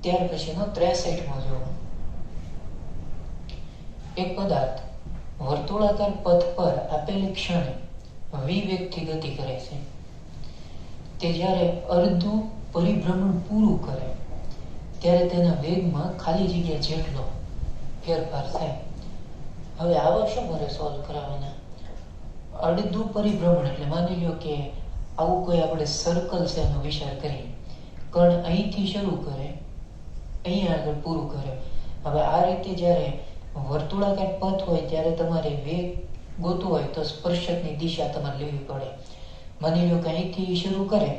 ત્યાર પછીનો 63મો જો, એક પદાર્થ વર્તુળાકાર પથ પર આપેલી ક્ષણે v વેગથી ગતિ કરે છે. તે જ્યારે અર્ધું પરિભ્રમણ પૂરું કરે ત્યારે તેના વેગમાં ખાલી જગ્યા જેટલો ફેરફાર થાય. હવે આવા શું મારે સોલ્વ કરાવવાના? અડધું પરિભ્રમણ એટલે માની લો કે આવું કોઈ આપણે સર્કલ છે એનો વિચાર કરીએ. કણ અહીંથી શરૂ કરે, અહીંયા આગળ પૂરું કરે. હવે આ રીતે જ્યારે વર્તુળાકાર પથ હોય ત્યારે તમારે વેગ ગોતવો હોય તો સ્પર્શકની દિશા તમારે લેવી પડે. માની લો કે અહીંથી શરૂ કરે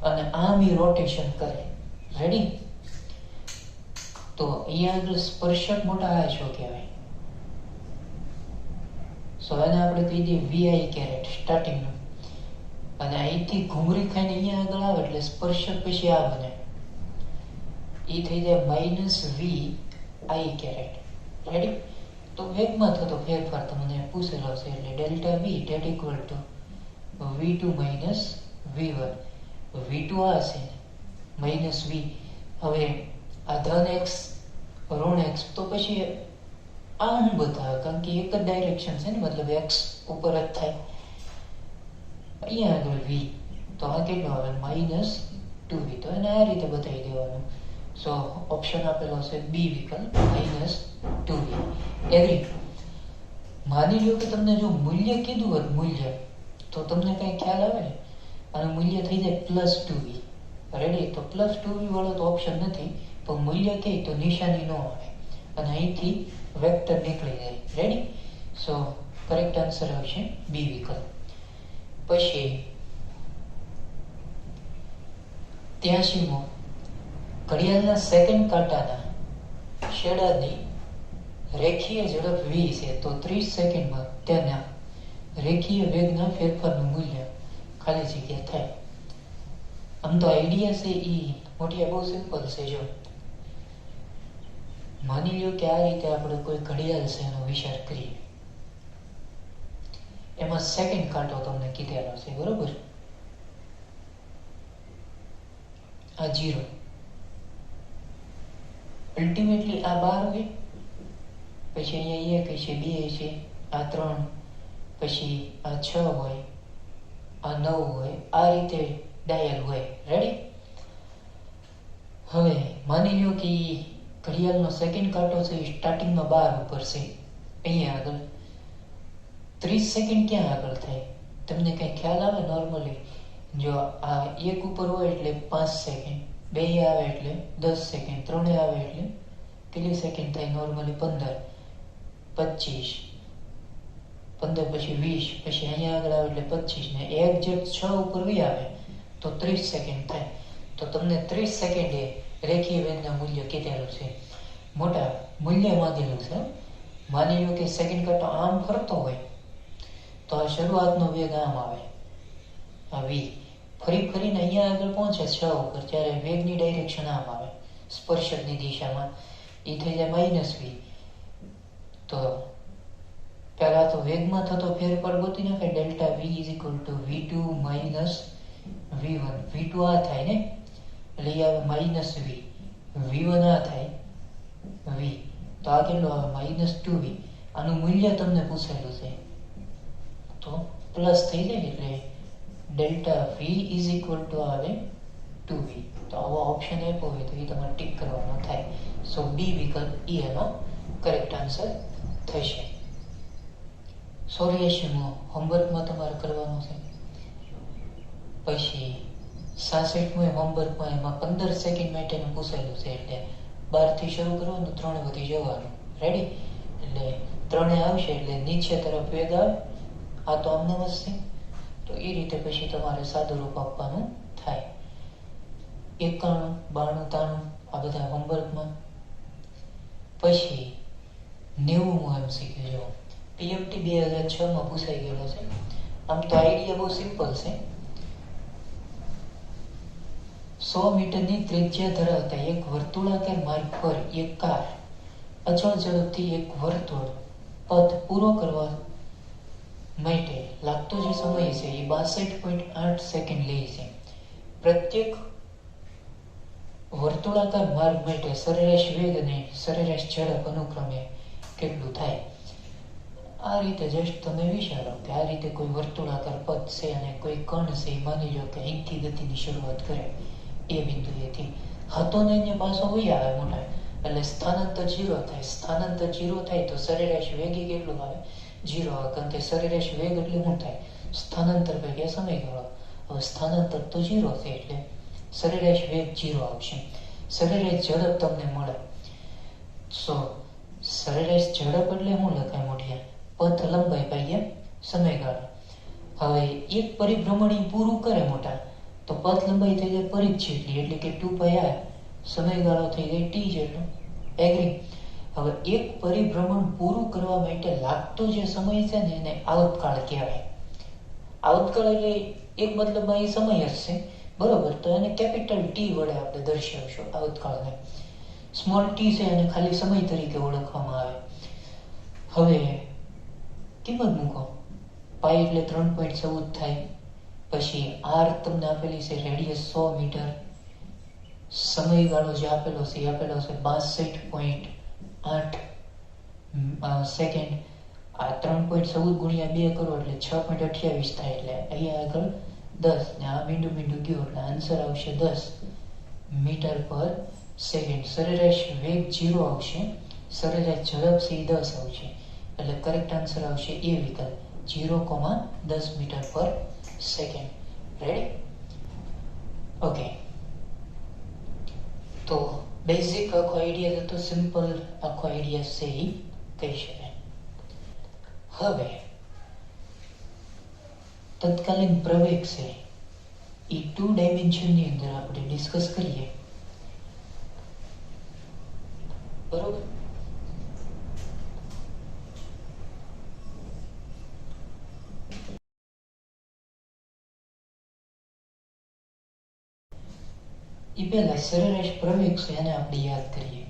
અને આમ રોટેશન કરે. રેડી? તો અહીંયા આગળ સ્પર્શક મોટા આ શું કહેવાય? સો એને આપણે કહી દઈએ વી કેરેટ સ્ટાર્ટિંગનું. અને અહીંથી ઘૂંઘરી ખાઈને અહીંયા આગળ આવે એટલે સ્પર્શક પછી આ બને, એ થઈ જાય minus V I caret. Ready? તો વેગમાં થતો ફેરફાર તમને પૂછેલો છે એટલે delta V that equal to v2 minus v1. v2 આ છે માઇનસ v. હવે આ ધન x ઋણ x તો પછી આ હું બતાવે કારણ કે એક જ ડાયરેક્શન છે ને, મતલબ x ઉપર જ થાય. અહીંયા આગળ v તો આ કેટલો આવે? Minus 2v. તો એને આ રીતે બતાવી દેવાનું. સો ઓપ્શન આપેલો છે બી વિકલ્પ માઇનસ 2v. એગ્રી? માની લો કે તમને જો મૂલ્ય કીધું હોત, મૂલ્ય તો તમને કઈ ખ્યાલ આવે ને, અને મૂલ્ય થઈ જાય પ્લસ 2v. રેડી? તો પ્લસ 2v વાળો તો ઓપ્શન નથી, પણ મૂલ્ય કહે તો નિશાની ન આવે અને અહીંથી વેક્ટર નીકળી જાય. રેડી? સો કરેક્ટ આન્સર આવશે બી વિકલ્પ. પછી 83મો, ઘડિયાળના સેકન્ડ કાંટાના છેડાની રેખીય ઝડપ v છે તો 30 સેકન્ડમાં તેના રેખીય વેગના ફેરફારનું મૂલ્ય ખાલી જગ્યા થાય. આમ તો આઈડિયા છે એ મોટી બહુ સિમ્પલ છે. જો માની લો કે આ રીતે આપણે કોઈ ઘડિયાળ છે એનો વિચાર કરીએ, એમાં સેકન્ડ કાંટો તમને કીધેલો છે, બરોબર? આ 0, અલ્ટિમેટલી આ 12 હોય, પછી અહીંયા 1 છે, 2 છે, આ 3, પછી આ 6 હોય, આ 9 હોય, આ રીતે ડાયલ હોય. રેડી? હવે માની લો કે ઘડિયાળનો સેકન્ડ કાંટો છે એ સ્ટાર્ટિંગમાં 12 ઉપર છે, અહીંયા આગળ 30 સેકન્ડ ક્યાં આગળ થાય? તમને કઈ ખ્યાલ આવે? નોર્મલી જો આ 1 ઉપર હોય એટલે 5 સેકન્ડ, 2 આવે એટલે 10 સેકન્ડ, 3 આવે એટલે કેટલી સેકન્ડ થાય? નોર્મલી 15, 25, 15 પછી 20, પછી અહીંયા આગળ આવે એટલે 25 ને એક્ઝેક્ટ 6 ઉપર વી આવે તો 30 સેકન્ડ થાય. તો તમને 30 સેકન્ડે રેખીય વેગના મૂલ્ય કીધેલું છે. મોટા મૂલ્ય માંગેલું છે. માની લો કે સેકન્ડ કાંટો આમ ફરતો હોય તો આ શરૂઆતનો વેગ આમ આવે, આ v. ફરીને અહીંયા આગળ પહોંચે 6 ઉપર ત્યારે વેગની ડાયરેક્શન આમ આવે, સ્પર્શકની દિશામાં, એ થઈ જાય માઇનસ v. તો પહેલા તો વેગમાં થતો ફેરફાર ગોતી નાખે, delta v is equal to v2 minus v1. v2 આ થાય ને એટલે એ આવે માઇનસ v. v1 આ થાય v. તો આ કેટલો આવે? Minus 2v. આનું મૂલ્ય તમને પૂછેલું છે તો પ્લસ થઈ જાય એટલે delta v is equal two આવે 2v. તો આવો ઓપ્શન આપ્યો હોય તો એ તમારે ટીક કરવાનો થાય. સો બી વિકલ્પ એ એનો કરેક્ટ આન્સર થશે. 84મો હોમવર્કમાં તમારે કરવાનું છે. પછી 66મો હોમવર્કમાં એમાં 15 સેકન્ડ માટેનું પૂછેલું છે એટલે 12 થી શરૂ કરવાનું, 3 વધી જવાનું. રેડી? એટલે 3 આવશે એટલે નીચે તરફ વેગ આવે, આ તો આમને વધશે. તો એ રીતે પછી તમારે સાદું રૂપ આપવાનું થાય. 91, 92, 93 આ બધા હોમવર્કમાં. પછી 90મો MCQ જો PMT 2006માં પૂછાઈ ગયેલો છે. આમ તો આઈડિયા બહુ સિમ્પલ છે. 100 મીટરની ત્રિજ્યા ધરાવતા એક વર્તુળાકાર માર્ગ પર એક કાર અચળ ઝડપથી એક વર્તુળ પથ પૂરો કરવા માટે લાગતો જે સમય છે એ 62.8 સેકન્ડ લે છે. પ્રત્યેક વર્તુળાકાર માર્ગ માટે સરેરાશ વેગ અને સરેરાશ ઝડપ અનુક્રમે કેટલું થાય? આ રીતે જસ્ટ તમે વિચારો કે આ રીતે કોઈ વર્તુળાકાર પથ છે અને કોઈ કણ છે, માની લો કે અહીંથી ગતિની શરૂઆત કરે એ બિંદુએથી, હતો ને એને પાછો વહી આવે મોટા, એટલે સ્થાનાંતર 0 થાય. સ્થાનાંતર 0 થાય તો સરેરાશ વેગ કેટલું આવે? 0 આવે, કારણ કે સરેરાશ વેગ એટલે શું થાય? સ્થાનાંતર ભાગ્યા સમયગાળો. હવે સ્થાનાંતર તો 0 છે એટલે સરેરાશ વેગ 0 આવશે. સરેરાશ ઝડપ તમને મળે. સરેરાશ ઝડપ એટલે શું લખાય મોઢિયા? પથ લંબાઈ ભાગ્યા સમયગાળો. હવે એક પરિભ્રમણ પૂરું કરે મોટા, તો પથ લંબાઈ થઈ જાય પરિઘ જેટલી, એટલે કે 2πr, સમયગાળો થઈ જાય t જેટલો. એગ્રી? હવે એક પરિભ્રમણ પૂરું કરવા માટે લાગતો જે સમય છે ને એને આવતકાળ કહેવાય. આવતકાળ એટલે એક મતલબ એ સમય જ છે, બરોબર? તો એને કેપિટલ ટી વડે આપણે દર્શાવશું આવતકાળને. સ્મોલ ટી છે એને ખાલી સમય તરીકે ઓળખવામાં આવે. હવે કિંમત મૂકો. પાઈ એટલે 3.14 થાય. પછી આર તમને આપેલી છે રેડિયસ 100 મીટર. સમયગાળો જે આપેલો છે એ આપેલો છે 62.8 સેકન્ડ. આ 3.14 ગુણ્યા 2 કરો એટલે 6.28 થાય, એટલે અહીંયા આગળ 10 ને આ મીંડું ગયું એટલે આન્સર આવશે 10 મીટર પર સેકન્ડ. સરેરાશ વેગ 0 આવશે, સરેરાશ ઝડપ છે 10 આવશે, એટલે કરેક્ટ આન્સર આવશે એ વિકલ્પ 0,10 મીટર પર સેકન્ડ. રેડી? ઓકે, તો બેઝિક આખો આઈડિયા હતો, સિમ્પલ આખો આઈડિયા છે એ કહી શકાય. હવે તત્કાલીન પ્રવેગ છે એ 2 ડાયમેન્શનની અંદર આપણે ડિસ્કસ કરીએ, બરોબર? એ પહેલા સરેરાશ પ્રવેગ છે એને આપણે યાદ કરીએ.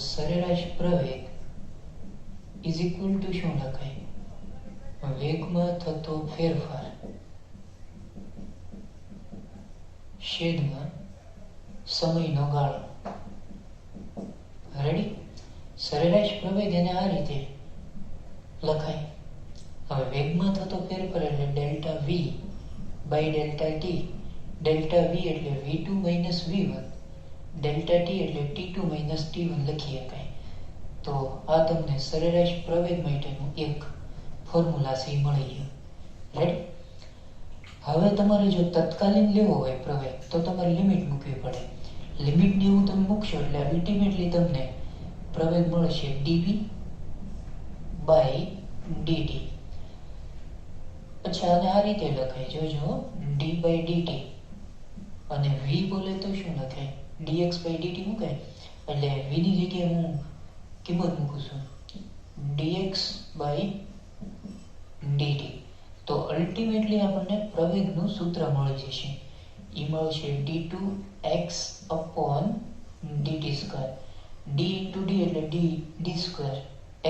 સરેરાશ પ્રવેગ ઇઝ ઇક્વલ ટુ શું લખાય? વેગમાં થતો ફેરફાર છેદમાં સમયનો ગાળો. રેડી? સરેરાશ પ્રવેગ એને આ રીતે લખાય. હવે વેગમાં થતો ફેરફાર એટલે delta V by delta T. Delta V એટલે v2 minus v1, delta T એટલે t2 માઇનસ t1 લખી શકાય. તો આ તમને સરેરાશ પ્રવેગ માટેનું એક ફોર્મ્યુલા છે મળી ગયું. રાઈટ? હવે તમારે જો તત્કાલીન લેવો હોય પ્રવેગ તો તમારે લિમિટ મૂકવી પડે. લિમિટને એવું તમે મૂકશો એટલે અલ્ટિમેટલી તમને પ્રવેગ મળશે dv બાય dt. પછી આને આ રીતે લખાય, જોજો, d બાય dt, અને v બોલે તો શું લખાય? dx બાય dt મુકાય. એટલે v ની જગ્યાએ હું કિંમત મૂકું છું dx બાય dt. તો અલ્ટિમેટલી આપણને પ્રવેગનું સૂત્ર મળી જશે. એ મળશે d2x upon dt square. d into d એટલે d સ્ક્વેર,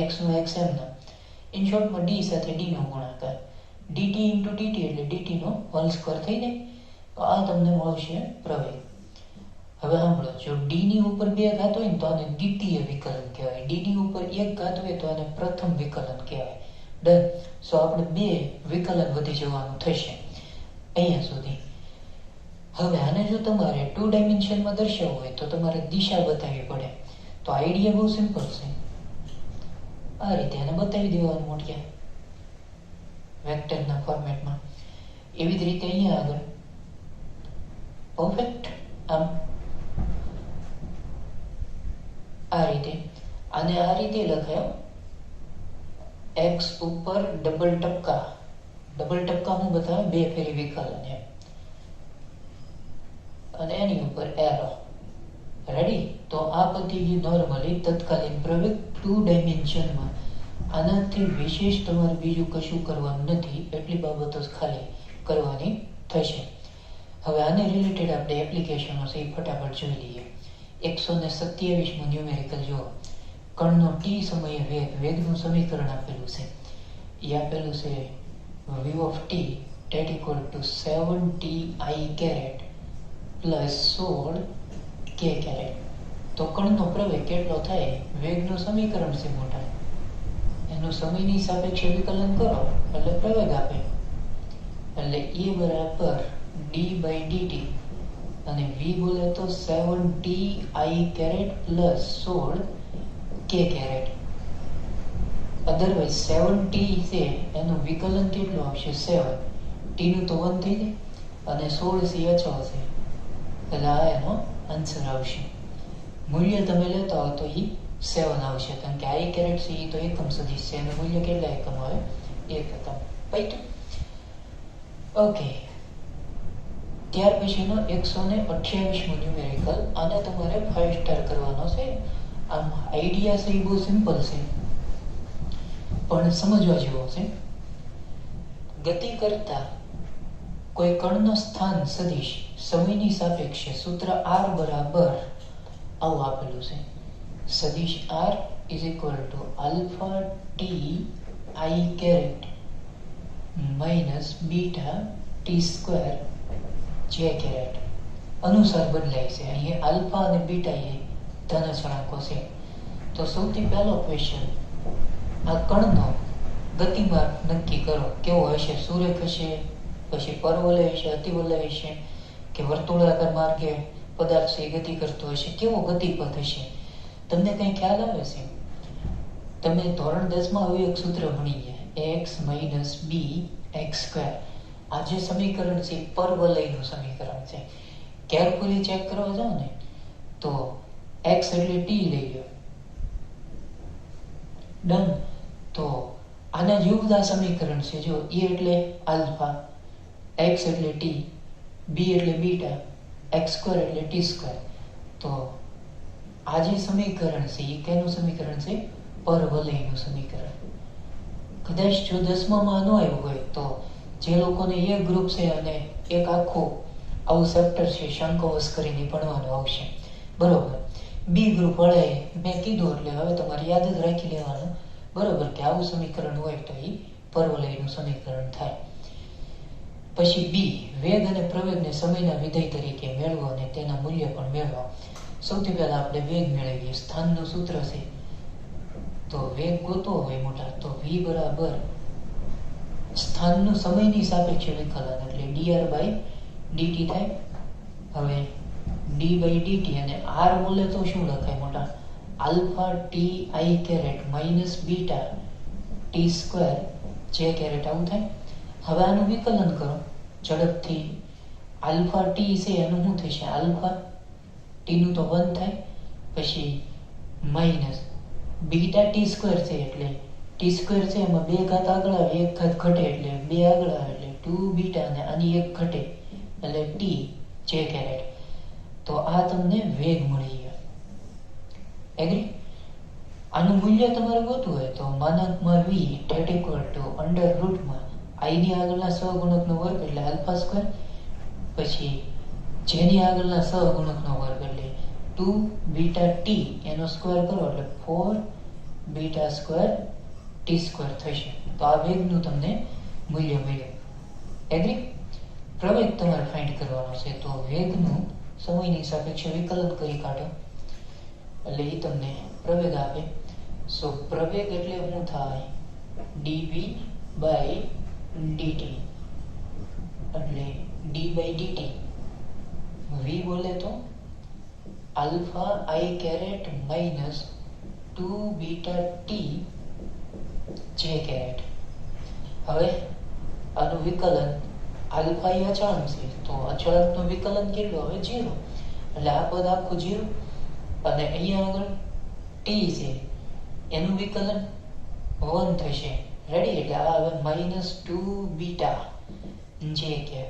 x નો x એમના, ઇન શોર્ટમાં d સાથે d નો ગુણાકાર, dt into dt એટલે dt નો હોલ સ્ક્વેર થઈ જાય. તો આ તમને મળશે પ્રવેગ. હવે સાંભળો, જો d ની ઉપર 2 ઘાત હોય ને તો આને દ્વિતીય વિકલન કહેવાય. d ની ઉપર 1 ઘાત હોય તો આને પ્રથમ વિકલન કહેવાય. ડન? સો આપણે 2 વિકલન વધી જવાનું થશે અહીંયા સુધી. હવે આને જો તમારે 2 ડાયમેન્શનમાં દર્શાવવું હોય તો તમારે દિશા બતાવવી પડે. તો આઈડિયા બહુ સિમ્પલ છે. આ રીતે આને બતાવી દેવાનું મોટિયા વેક્ટરના ફોર્મેટમાં. એવી જ રીતે અહીંયા આગળ પરફેક્ટ આમ આ રીતે, આને આ રીતે લખાય, x ઉપર ડબલ ટપકા. ડબલ ટપકા હું બતાવે 2 ફેરી વિકલન એમ, અને એની ઉપર એરો. રેડી? તો આ પતી ગયું નોર્મલી તત્કાલીન પ્રવેગ 2 ડાયમેન્શનમાં. આનાથી વિશેષ તમારે બીજું કશું કરવાનું નથી, એટલી બાબતો ખાલી કરવાની થશે. હવે આને રિલેટેડ આપણે એપ્લિકેશનો છે એ ફટાફટ જોઈ લઈએ. 127મો ન્યુમેરિકલ જુઓ. કણનો t સમયે વેગનું સમીકરણ આપેલું છે. એ આપેલું છે v of t that equal to 7ti caret plus 16 કે કેરેટ. તો કણનો પ્રવેગ કેટલો થાય? વેગનું સમીકરણ છે મોટા, એનું સમયની સાપેક્ષે વિકલન કરો એટલે પ્રવેગ આપે. એટલે E બરાબર d/dt અને v બોલે તો 7t I પ્લસ 16 કે કેરેટ. અધરવાઇઝ 7t છે એનું વિકલન કેટલું આવશે? 7. t નું તો 1 થઈ જાય અને 16 છે અચળ છે, એટલે આ એનો આન્સર આવશે. મૂલ્ય તમે લેતા હો તો એ 7 આવશે, કારણ કે I કેરેટ છે એ તો એકમ સદિશ છે, એનું મૂલ્ય કેટલા એકમ આવે? 1 એકમ. રાઈટ? ઓકે. ત્યાર પછીનો 128મો ન્યુમેરિકલ. આને તમારે 5 સ્ટાર કરવાનો છે. આમ આઈડિયા છે એ બહુ સિમ્પલ છે પણ સમજવા જેવો છે. ગતિ કરતા કોઈ કણનો સ્થાન સદિશ સમયની સાપેક્ષે સૂત્ર R બરાબર આવું આપેલું છે. સદિશ R is equal to alpha T I caret minus beta T square J caret અનુસાર બદલાય છે. અહીંયા આલ્ફા અને બીટા એ ધન અચળાંકો છે. તો સૌથી પહેલો ક્વેશ્ચન, આ કણનો ગતિમાર્ગ નક્કી કરો. કેવો હશે? સુરેખ હશે, પછી પરવલય હશે, અતિવલય હશે, કે વર્તુળાકાર માર્ગે પદાર્થ છે ગતિ કરતો હશે? કેવો ગતિપથ હશે? તમને કઈ ખ્યાલ આવે છે? તમે ધોરણ 10 માં આવ્યું એક સૂત્ર ભણી ગયા, x માઇનસ બી એક્સ સ્ક્વેર. આ જે સમીકરણ છે પરવલયનું સમીકરણ છે. કેરફુલી ચેક કરવા જાઓ ને તો x એટલે t લઈ લો, ડન. તો આના જેવું આ સમીકરણ છે. જો e એટલે આલ્ફા, x એટલે t, b એટલે બીટા, x સ્ક્વેર એટલે t સ્ક્વેર. તો આ જે સમીકરણ છે એ કેનું સમીકરણ છે? પરવલયનું સમીકરણ. કદાચ જો 10માં ન આવ્યું હોય તો જે લોકોને એક ગ્રુપ છે અને એક આખું આવું ચેપ્ટર છે શંકવશ કરીને ભણવાનું આવશે, બરોબર. બી ગ્રુપ વળે મેં કીધું એટલે હવે તમારે યાદ જ રાખી લેવાનું, બરોબર, કે આવું સમીકરણ હોય તો એ પરવલયનું સમીકરણ થાય. પછી બી, વેગ અને પ્રવેગને સમયના વિધેય તરીકે મેળવો અને તેના મૂલ્ય પણ મેળવો. સૌથી પહેલા આપણે વેગ મેળવીએ. સ્થાનનું સૂત્ર છે, તો વેગ ગોતવો હોય મોટા તો v બરાબર સ્થાનનું સમયની સાપેક્ષે વિકલન એટલે dr/dt થાય. હવે d/dt અને r બોલે તો શું લખાય મોટા? Alpha T I caret minus beta T square J caret આવું થાય. હવે આનું વિકલન કરો ઝડપથી. આલ્ફા ટી છે એનું શું થશે? આલ્ફા ટી નું તો 1 થાય, પછી માઇનસ બીટા ટી સ્ક્વેર છે એટલે ટી સ્ક્વેર છે એમાં 2 ઘાત આગળ આવે, 1 ઘાત ઘટે એટલે 2 આગળ આવે એટલે 2 બીટા અને આની 1 ઘટે એટલે ટી જે કેરેટ. તો આ તમને વેગ મળી ગયો. એગ્રી? આનું મૂલ્ય તમારે ગોતવું હોય તો માનાંકમાં v that equal to under રૂટમાં i ની આગળના સહગુણકનો વર્ગ એટલે આલ્ફા સ્ક્વેર, પછી j ની આગળના સહગુણકનો વર્ગ એટલે 2 બીટા ટી એનો સ્ક્વેર કરો એટલે 4 બીટા સ્ક્વેર ટી સ્ક્વેર થશે. તો આ વેગનું તમને મૂલ્ય મળ્યું. એગ્રી? પ્રવેગ તમારે ફાઇન્ડ કરવાનો છે, તો વેગનું સમયની સાપેક્ષે વિકલન કરી કાઢો એટલે એ તમને પ્રવેગ આપે. સો પ્રવેગ એટલે શું થાય? dv/dt એટલે d/dt v બોલે તો alpha I caret minus 2 beta T J caret. હવે આનું વિકલન, આલ્ફા એ અચળાંક છે તો અચળાંકનું વિકલન કેટલું આવે? 0. એટલે આ પદ આખું 0 અને અહીંયા આગળ ટી છે એનું વિકલન 1 થશે. રેડી? એટલે આ હવે -2 બીટા જે કે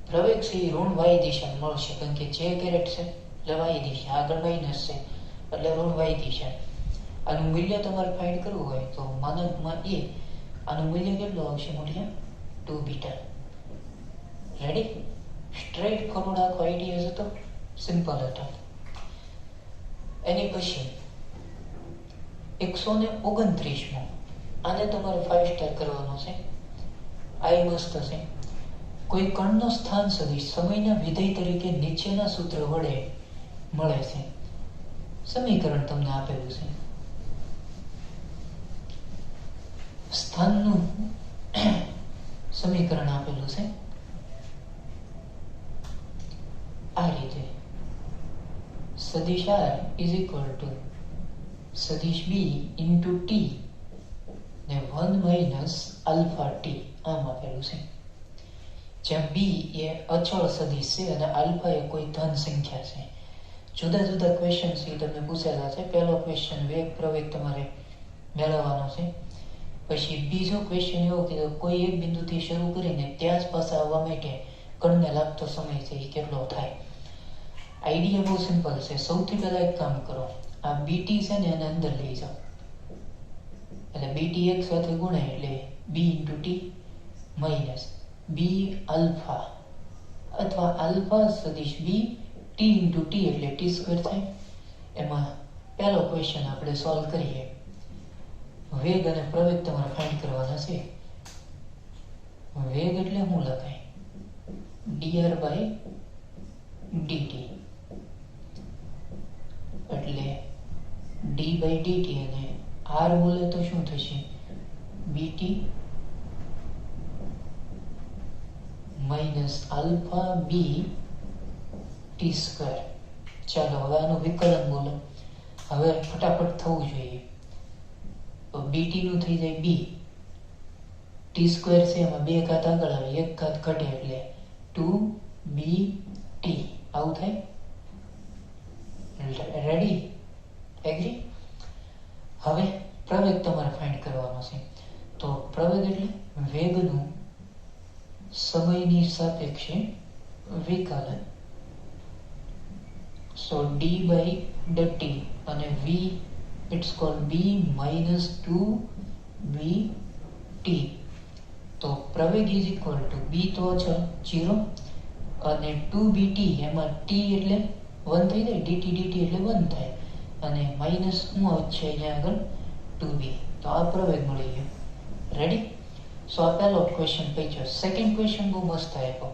પ્રવેગ છે એ ઋણ y દિશા મળશે, કારણ કે જે કેરેટ છે એટલે y દિશા, આગળ માઇનસ છે એટલે ઋણ y દિશા. આનું મૂલ્ય તમારે ફાઇન્ડ કરવું હોય તો માનાંકમાં a, આનું મૂલ્ય કેટલું આવશે Modhiya? 2 beta. Ready? Straight forward આખો આઈડિયા હતો, સિમ્પલ હતો. એની પછી 129મો. આને તમારે 5 સ્ટાર કરવાનો છે. આ મસ્ત છે. કોઈ કણનો સ્થાન સદિશ સમયના વિધેય તરીકે નીચેના સૂત્ર વડે મળે છે. સમીકરણ તમને આપેલું છે. સ્થાનનું સમીકરણ આપેલું છે આ રીતે. સદિશ r ઇઝ ઇક્વલ ટુ સદિશ b ઇન્ટુ t ને 1 માઇનસ આલ્ફા t આમ આપેલું છે. જ્યાં b એ અચળ સદિશ છે અને આલ્ફા એ કોઈ ધન સંખ્યા છે. જુદા જુદા ક્વેશ્ચન છે તમને પૂછેલા છે. પહેલો ક્વેશ્ચન વેગ પ્રવેગ તમારે મેળવવાનો છે. પછી બીજો ક્વેશ્ચન એવો કીધો કોઈ એક બિંદુથી શરૂ કરીને ત્યાં જ પાછા આવવા માટે કણને લાગતો સમય છે એ કેટલો થાય. આઈડિયા બહુ સિમ્પલ છે. સૌથી પહેલા એક કામ કરો, આ બીટી છે ને એને અંદર લઈ જાઓ. એટલે બીટી એક સાથે ગુણાય એટલે બી ઇન્ટુ ટી માઇનસ બી આલ્ફા અથવા આલ્ફા સદિશ બી ટી ઇન્ટુ ટી એટલે ટી સ્ક્વેર થાય. એમાં પહેલો ક્વેશ્ચન આપણે સોલ્વ કરીએ. વેગ અને પ્રવેગ તમારે ફાઇન્ડ કરવાના છે. વેગ એટલે શું લખાય? dr બાય dt એટલે d બાય dt અને r બોલે તો શું થશે? bt minus alpha B T square. ચાલો હવે આનું વિકલન બોલો. હવે ફટાફટ થવું જોઈએ. તો બીટી નું થઈ જાય બી, ટી સ્ક્વેર છે એમાં બે ઘાત આગળ આવે, એક ઘાત ઘટે એટલે 2bt આવું થાય. રેડી? એગ્રી? હવે પ્રવેગ તમારે ફાઇન્ડ કરવાનો છે. તો પ્રવેગ એટલે વેગનું સમયની સાપેક્ષે વિકલન. સો d by dt અને v it's called b minus 2bt. તો પ્રવેગ is equal to b તો અચળ 0 અને 2bt એમાં t એટલે 1 થઈ જાય, dt એટલે 1 થાય અને માઇનસ શું આવશે અહીંયા આગળ 2b. તો આ પ્રવેગ મળી ગયો. રેડી? સો આ પહેલો ક્વેશ્ચન પહોંચ્યો. સેકન્ડ ક્વેશ્ચન બહુ મસ્ત આપ્યો.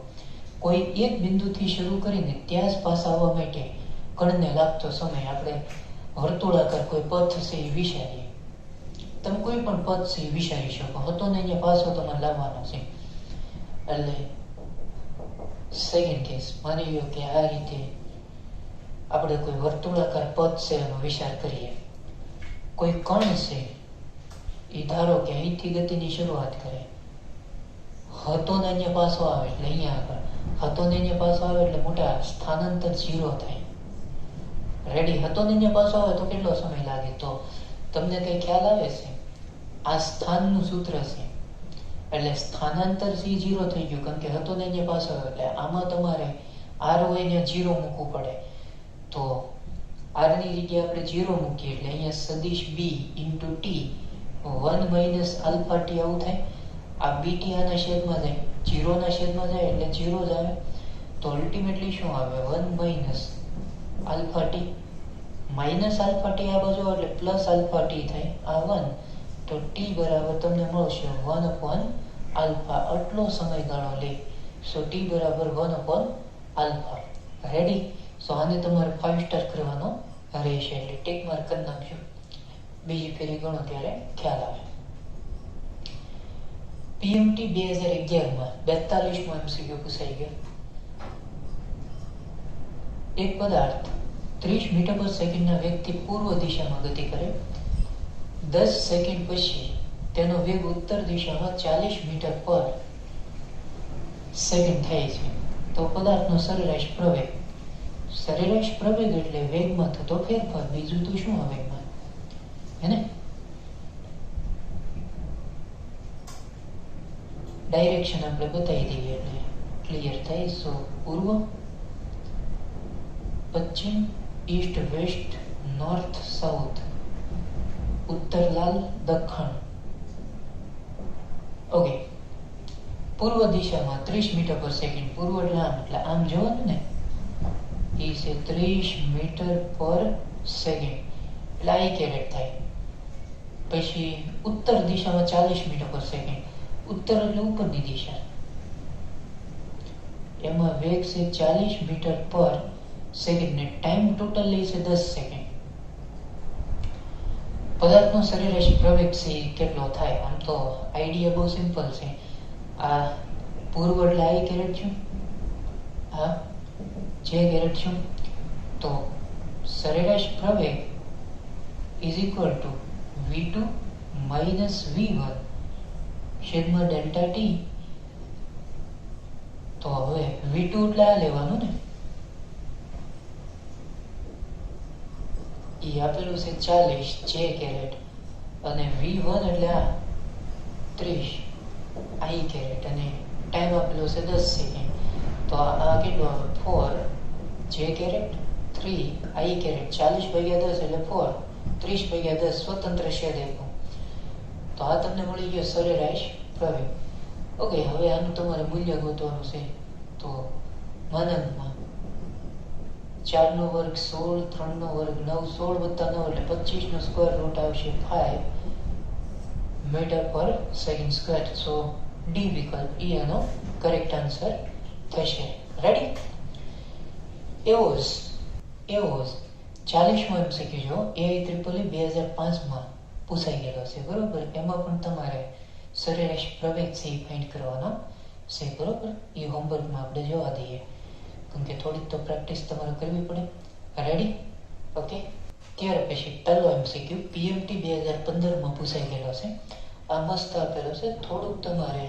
કોઈ એક બિંદુથી શરૂ કરીને ત્યાં જ પાછા આવવા માટે કણને લાગતો સમય આપણે વર્તુળાકાર કોઈ પથ છે એ વિચારીએ. તમે કોઈ પણ પથ છે એ વિચારી શકો. હતો ને અહીંયા પાછો તમારે લાવવાનો છે. એટલે સેકન્ડ કેસ માની લો કે આ રીતે આપણે કોઈ વર્તુળાકાર પથ છે એનો વિચાર કરીએ. કોઈ કણ છે એ ધારો કે અહીંથી ગતિની શરૂઆત કરે, હતો ને અહીંયા પાછો આવે એટલે અહીંયા આગળ, હતો ને અહીંયા પાછો આવે એટલે મોટા સ્થાનાંતર 0 થાય. રેડી? હતો ને અહીંયા પાછો આવે તો કેટલો સમય લાગે? તો તમને કઈ ખ્યાલ આવે છે? આ સ્થાનનું સૂત્ર છે એટલે સ્થાનાંતર c 0 થઈ ગયું કારણ કે હતો ને અહીંયા પાછો આવે એટલે આમાં તમારે r હોય ને 0 મૂકવું પડે. તો r ની જગ્યાએ આપણે 0 મૂકીએ એટલે અહીંયા સદિશ b into t 1 minus alpha t આવું થાય. આ bt આના છેદમાં જાય, 0 ના છેદમાં જાય એટલે 0 જ આવે. તો અલ્ટિમેટલી શું આવે? 1 minus alpha t minus alpha t આ બાજુ એટલે પ્લસ આલ્ફા t થાય. આ 1 તો t બરાબર તમને મળશે 1 અપોન આલ્ફા. આટલો સમયગાળો લે. સો t બરાબર 1 અપોન આલ્ફા. રેડી? સો આને તમારે 5 સ્ટાર કરવાનો રહેશે એટલે ટિક માર્ક કરી નાખજો. બીજી ફેરી ગણો ત્યારે ખ્યાલ આવે. PMT 2011 માં 42માં MCQ પૂછાઈ ગયો. એક પદાર્થ 30 મીટર પર સેકન્ડના વેગથી પૂર્વ દિશામાં ગતિ કરે, 10 સેકન્ડ પછી તેનો વેગ ઉત્તર દિશામાં 40 મીટર પર સેકન્ડ થાય છે. તો પદાર્થનો સરેરાશ પ્રવેગ. સરેરાશ પ્રવેગ એટલે વેગમાં થતો ફેરફાર, બીજું તો શું વેગમાં, હે ને? ડાયરેક્શન આપણે બતાવી દઈએ એટલે ક્લિયર થાય. સો પૂર્વ, પશ્ચિમ, ઈસ્ટ વેસ્ટ, નોર્થ સાઉથ, ઉત્તર લાલ, દક્ષિણ. ઓકે. પૂર્વ દિશામાં 30 મીટર પર સેકન્ડ. પૂર્વ એટલે આમ જોવાનું ને, એ છે 30 મીટર પર સેકન્ડ એટલે આ કેરેટ થાય. પછી ઉત્તર દિશામાં 40 મીટર પર સેકન્ડ. ઉત્તર એટલે ઉપરની દિશા, એમાં વેગ છે 40 મીટર પર સેકન્ડ ને ટાઈમ ટોટલ લે છે 10 સેકન્ડ. પદાર્થનો સરેરાશ પ્રવેગ છે કેટલો થાય? આમ તો આઈડિયા બહુ સિમ્પલ છે. આ પૂર્વ એટલે આઈ કેરેટ છું, આ જે કેરેટ છું, તો સરેરાશ પ્રવેગ is equal to v2 minus v1 છેદમાં ડેલ્ટા ટી. તો હવે v2 એટલે આ લેવાનું ને, એ આપેલું છે 40 જે કેરેટ, અને v1 એટલે આ 30 આઈ કેરેટ, અને ટાઈમ આપેલો છે 10 સેકન્ડ. તો આ કેટલું આવે? 4 જે કેરેટ 3 આઈ કેરેટ, 40 ભાગ્યા 10 એટલે 4, 30 ભાગ્યા 10 સ્વતંત્ર છેદ એકમ. તો આ તમને મળી ગયો સરેરાશ પ્રવેગ. ઓકે, હવે આનું તમારે મૂલ્ય ગોતવાનું છે. તો માનંદમાં 4 નો વર્ગ 16, 3 નો વર્ગ 9, 16 વત્તા 9 એટલે 25 નો સ્ક્વેર રૂટ આવશે 5 મીટર પર સેકન્ડ સ્ક્વેર. સો ડી વિકલ્પ એ આનો કરેક્ટ આન્સર થશે. રેડી? એવો જ 40મો એમસીક્યુ જો AIEEE 2005માં પૂછાઈ ગયેલો છે, બરોબર? એમાં પણ તમારે સરેરાશ પ્રવેગ છે એ ફાઇન્ડ કરવાનો છે, બરોબર? એ હોમવર્કમાં આપણે જોવા દઈએ, કેમ કે થોડીક તો પ્રેક્ટિસ તમારે કરવી પડે. રેડી? ઓકે. ત્યાર પછી પહેલો એમસીક્યુ PMT 2015માં પૂછાઈ ગયેલો છે. આ મસ્ત આપેલો છે, થોડુંક તમારે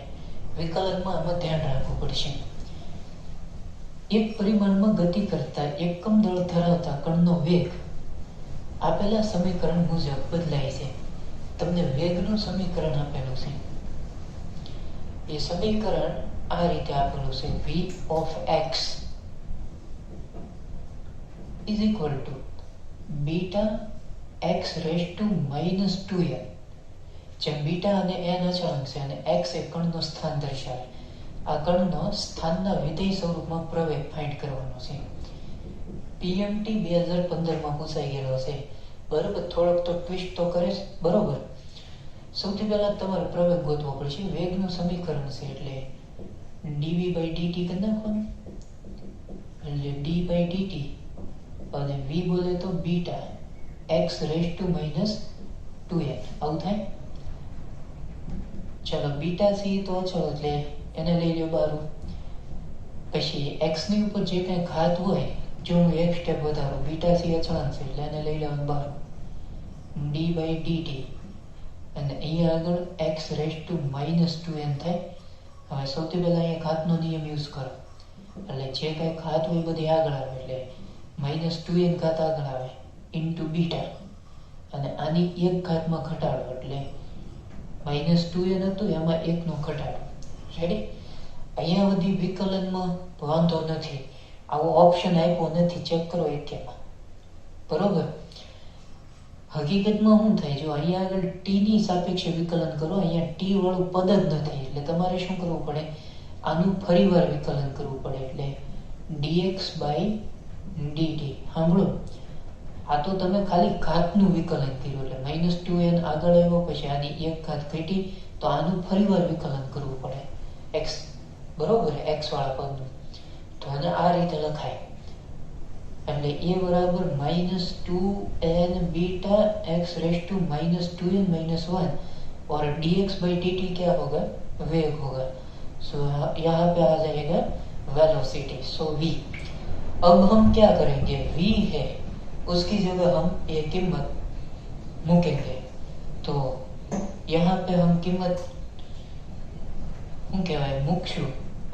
વિકલનમાં આમાં ધ્યાન રાખવું પડશે. એક પરિમાણમાં ગતિ કરતા એકમ દળ ધરાવતા કણનો વેગ આપેલા સમીકરણ મુજબ બદલાય છે. તમને વેગનું સમીકરણ આપેલું છે. એ સમીકરણ આ રીતે આપેલું છે: v of x is equal to beta x raised to minus 2n. જેમ બીટા અને n અચળાંક છે અને x એ કણનો સ્થાન દર્શાવે, આ કણનો સ્થાનના વિધેય સ્વરૂપમાં પ્રવેગ ફાઇન્ડ કરવાનો છે. PMT 2015માં પૂછાઈ ગયેલો છે, બરોબર? થોડોક તો ટ્વિસ્ટ તો કરે છે, બરોબર? સૌથી પહેલા તમારે પ્રવેગ ગોતવો પડશે. વેગનું સમીકરણ છે એટલે dv by dt કરી નાખવાનું, એટલે d by dt, અને v બોલે તો beta x raised to minus 2n, આવું થાય. ચાલો, બીટા છે તો અચળ એટલે એને લઈ લો બારું. પછી x ની ઉપર જે કઈ ઘાત હોય, જો હું એક સ્ટેપ વધારું, બીટા છે અચળાંક છે એટલે એને લઈ લેવાનું બારું, d by dt, અને અહીંયા આગળ x raised to minus 2n થાય. હવે સૌથી પહેલા અહીંયા ઘાતનો નિયમ યુઝ કરો, એટલે જે કઈ ઘાત હોય બધી આગળ આવે, એટલે -2n ઘાત આગળ આવે ઇન્ટુ બીટા, અને આની એક ઘાતમાં ઘટાડો એટલે -2n હતું એમાં 1 નો ઘટાડો. રેડી? અહીંયા બધી વિકલનમાં વાંધો નથી, આવો ઓપ્શન આપ્યો નથી, ચેક કરો એકેમાં, બરોબર? હકીકતમાં શું થાય, જો અહીંયા આગળ t ની સાપેક્ષે વિકલન કરો, અહીંયા t વાળું પદ જ નથી, એટલે તમારે શું કરવું પડે? આનું ફરીવાર વિકલન કરવું પડે, એટલે dx by dt. સાંભળો, આ તો તમે ખાલી ઘાતનું વિકલન કર્યું, એટલે -2n આગળ આવ્યો, પછી આની એક ઘાત ઘટી, તો આનું ફરીવાર વિકલન કરવું પડે x, બરોબર? x વાળા પદનું. તો આને આ રીતે લખાય, એટલે a बराबर -2n beta x rest to -2n -1, और dx by dt क्या होगा? वेग होगा. सो यहाँ पे आ जाएगा वेलोसिटी, सो v. अब हम क्या करेंगे? v है उसकी जगह हम ये कीमत मूकेंगे. तो यहाँ पे हम कीमत શું કહેવાય મૂકશું,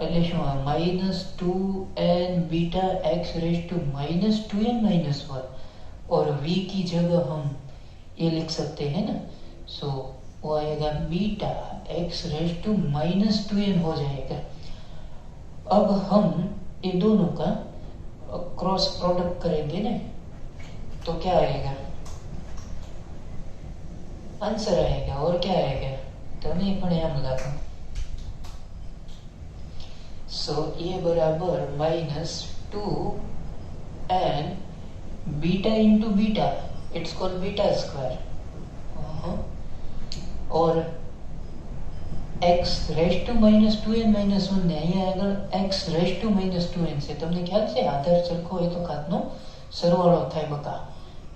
એટલે શું? -2n beta x rest to -2n -1, और v की जगह हम ये लिख सकते हैं ना, सो वो आएगा beta x rest to -2n हो जाएगा. अब हम ये दोनों का क्रॉस प्रोडक्ट करेंगे ना, तो क्या आएगा? आंसर आएगा. और क्या आएगा? तो नहीं पण एम लखो. सो ये बराबर -2n beta into beta, it's called beta square, और x રેઝ ટુ -2n -1 ને અહીંયા આગળ x રેઝ ટુ -2n છે. તમને ખ્યાલ છે આધાર સરખો હોય તો ઘાતનો સરવાળો થાય બકા.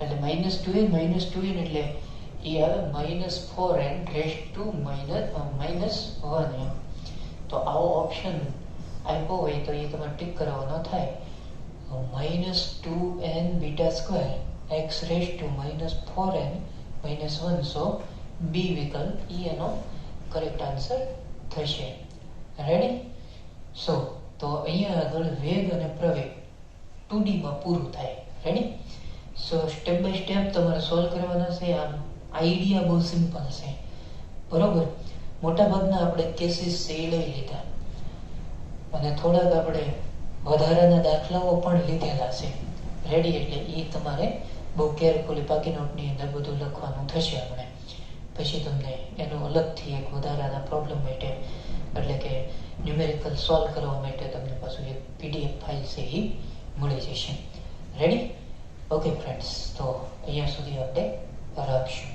એટલે -2n એટલે એ આવે -4n રેઝ ટુ -1 એમ. તો આવો ઓપ્શન આપ્યો હોય તો એ તમારે ટીક કરાવવાનો થાય. -2n beta square x raise to -4n -1, so B વિકલ્પ ઈ એનો કરેક્ટ આન્સર થશે. રેડી? સો તો અહીંયા આગળ વેગ અને પ્રવેગ 2D માં પૂરું થાય. Ready? So step by step તમારે સોલ્વ કરવાના છે. આમ આઈડિયા બહુ સિમ્પલ છે, બરોબર. મોટા ભાગના આપણે કેસીસ છે એ લઈ લીધા અને થોડાક આપણે વધારાના દાખલાઓ પણ લીધેલા છે. રેડી? એટલે એ તમારે બહુ કેરફુલી પાકી નોટની અંદર બધું લખવાનું થશે. આપણે પછી તમને એનો અલગથી એક વધારાના પ્રોબ્લેમ માટે એટલે કે ન્યુમેરિકલ સોલ્વ કરવા માટે તમને પાછું એક PDF ફાઇલ છે એ મળી જશે. રેડી? ઓકે ફ્રેન્ડ્સ, તો અહીંયા સુધી આપણે રાખશું.